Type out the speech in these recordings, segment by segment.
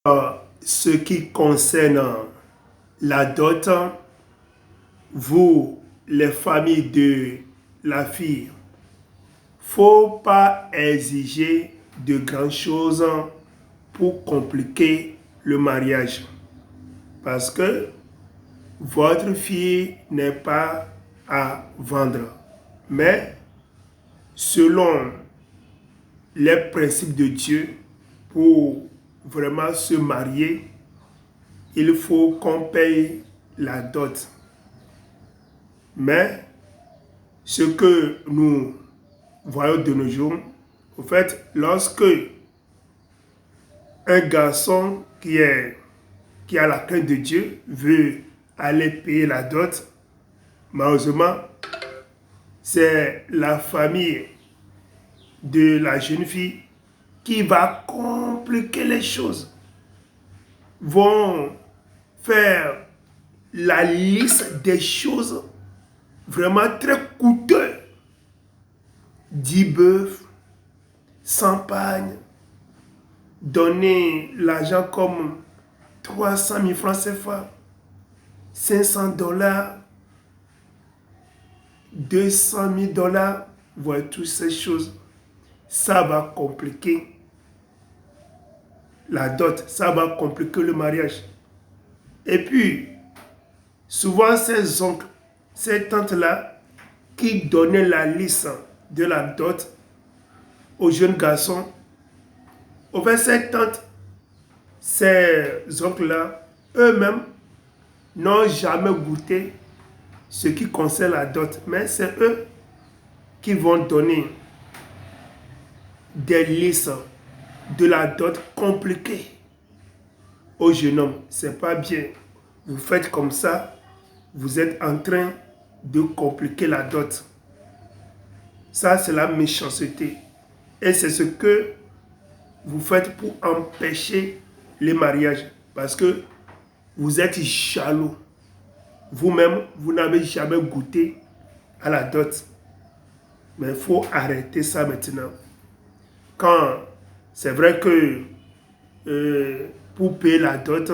Ce qui concerne la dot, vous, les familles de la fille, faut pas exiger de grandes choses pour compliquer le mariage. Parce que votre fille n'est pas à vendre. Mais selon les principes de Dieu, pour vraiment se marier, il faut qu'on paye la dot. Mais ce que nous voyons de nos jours, en fait, lorsque un garçon qui a la crainte de Dieu veut aller payer la dot, malheureusement, c'est la famille de la jeune fille qui va compliquer les choses, vont faire la liste des choses vraiment très coûteuses. 10 bœufs, 100 pagnes, donner l'argent comme 300 000 francs CFA, 500 $, 200 000 $, voilà, toutes ces choses. Ça va compliquer la dot, ça va compliquer le mariage. Et puis, souvent ces oncles, ces tantes-là, qui donnaient la liste de la dot aux jeunes garçons, au fait, ces tantes, ces oncles-là, eux-mêmes, n'ont jamais goûté ce qui concerne la dot. Mais c'est eux qui vont donner des listes de la dot compliquées au jeune homme. C'est pas bien. Vous faites comme ça, vous êtes en train de compliquer la dot. Ça, c'est la méchanceté. Et c'est ce que vous faites pour empêcher les mariages. Parce que vous êtes jaloux. Vous-même, vous n'avez jamais goûté à la dot. Mais il faut arrêter ça maintenant. Quand c'est vrai que pour payer la dot,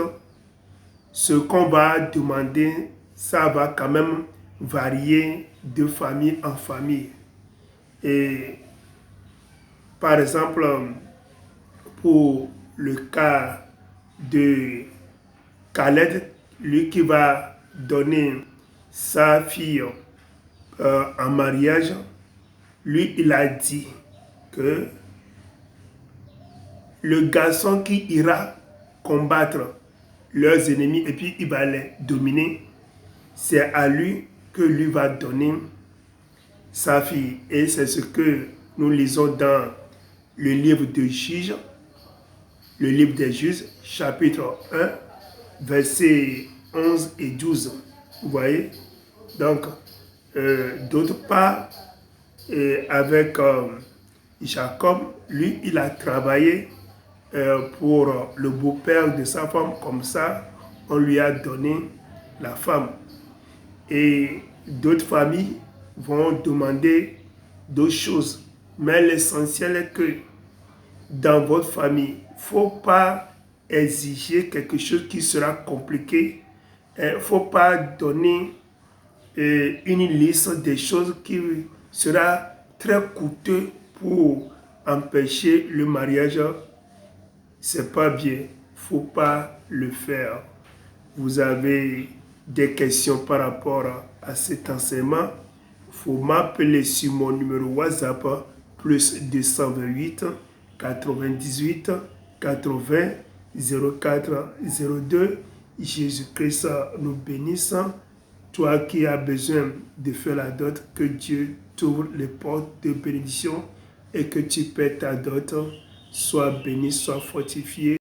ce qu'on va demander, ça va quand même varier de famille en famille. Et par exemple, pour le cas de Khaled, lui qui va donner sa fille en mariage, lui, il a dit que le garçon qui ira combattre leurs ennemis et puis il va les dominer, c'est à lui que lui va donner sa fille. Et c'est ce que nous lisons dans le livre de Juges, le livre des Juges, chapitre 1, versets 11 et 12. Vous voyez? Donc, d'autre part, avec Jacob, lui, il a travaillé pour le beau-père de sa femme. Comme ça, on lui a donné la femme. Et d'autres familles vont demander d'autres choses. Mais l'essentiel est que dans votre famille, il ne faut pas exiger quelque chose qui sera compliqué. Il ne faut pas donner une liste des choses qui sera très coûteux pour empêcher le mariage. C'est pas bien. Il ne faut pas le faire. Vous avez des questions par rapport à cet enseignement, il faut m'appeler sur mon numéro WhatsApp plus 228 98 80 04 02. Jésus-Christ nous bénisse. Toi qui as besoin de faire la dot, que Dieu t'ouvre les portes de bénédiction et que tu paies ta dot. Sois béni, sois fortifié.